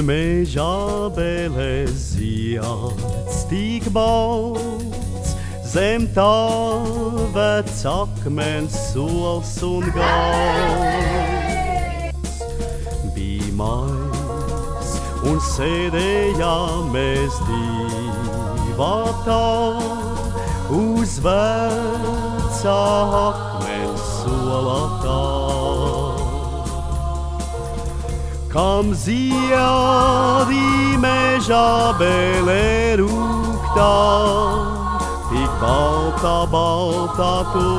mežā bēlēs zieds tik balts, zem tā vec akmens sols un galds. Bija mais un sēdējām mēs divatā uz vecā akmens solatā. Kam ziedi mežā bēlē rūgtā, tik balta, balta tu,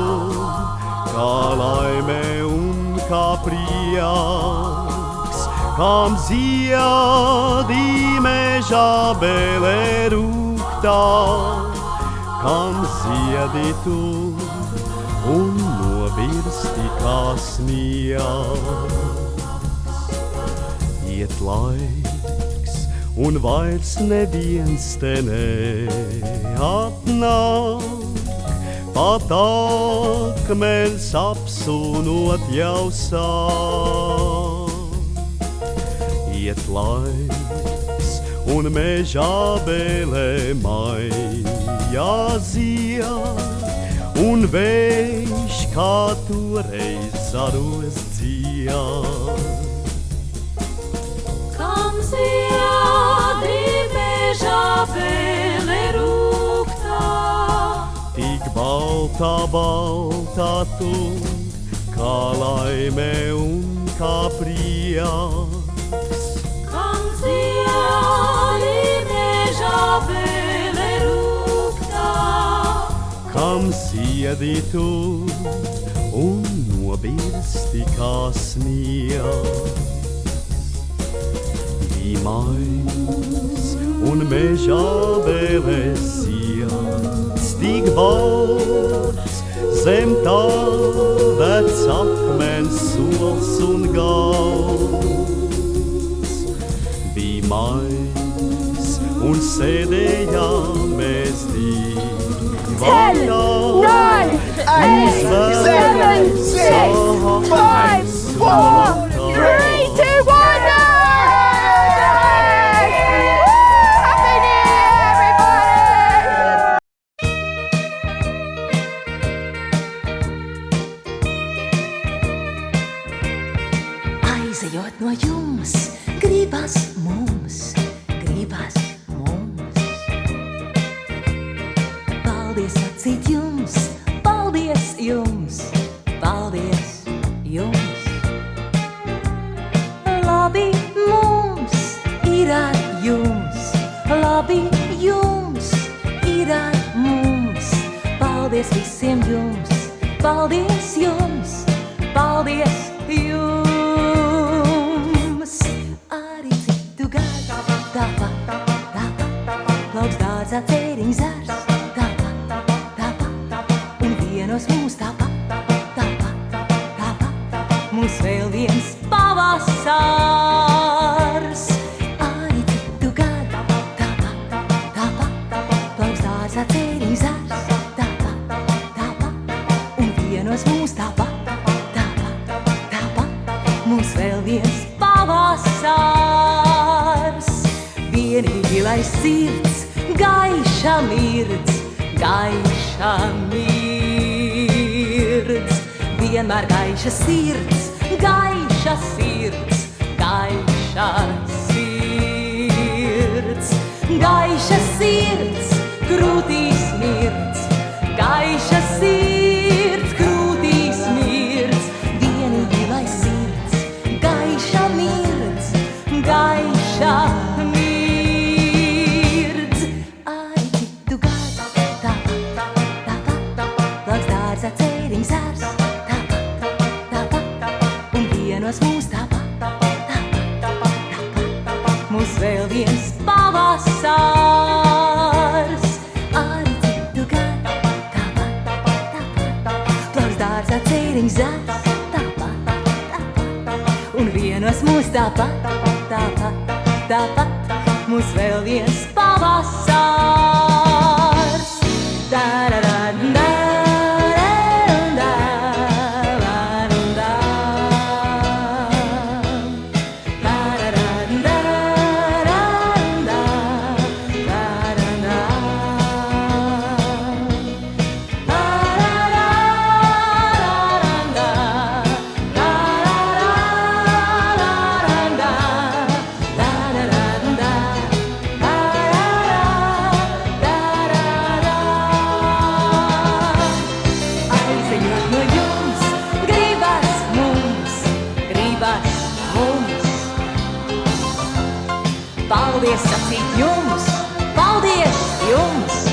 kā laime un kā prieks. Kam ziedi mežā bēlē rūgtā, kam ziedi tu un nobirsti kā sniegs. Iet laiks, un vairs neviens te neatnāk, pat akmens apsūnot jau sāk. Iet laiks, un mežā bēlē maijā zied, un vējš kā toreiz zaros dzied. Ziedi mežā bēlē rūgtā, tik balta, balta tu, kā laime un kā prieks. Kam ziedi mežā bēlē rūgtā, kam ziedi tu un nobirsti kā sniegs. Mais un mežā bēlēs zieds tik balts, zem tā vec akmens sols un galds. Bija mais un sēdējām mēs divatā, 10, 9, 8, 7, 6, 5, 4, 3, 2, 1. Aizejot no jums, gribas mums. Paldies sacīt jums, paldies jums, paldies jums. Labi mums ir ar jums, labi jums ir ar mums. Paldies visiem jums, paldies jums, paldies jums. Lauks dārzā cēriņš zars, tāpat, un vienos mūs tāpat, mums vēl viens pavasars. Arī citu gadu, tāpat, lauks dārzā cēriņš zars, tāpat, un vienos mūs tāpat, mums vēl viens pavasars. Vienīgi lai sirds gaiša mirdz, vienmēr gaiša sirds, gaiša sirds, gaiša sirds, gaiša sirds, krūtīs mirdz, gaiša sirds, krūtīs mirdz, vienīgi lai sirds gaiša mirdz, gaiša mirdz. Cēriņš zars, tāpat, un vienos mūs tāpat, mums vēl viens pavasars. Arī citu gadu, tāpat, plauks dārzā cēriņš zars, tāpat, un vienos mūs tāpat, mums vēl viens pavasars. mums. Paldies sacīt jums! Paldies jums!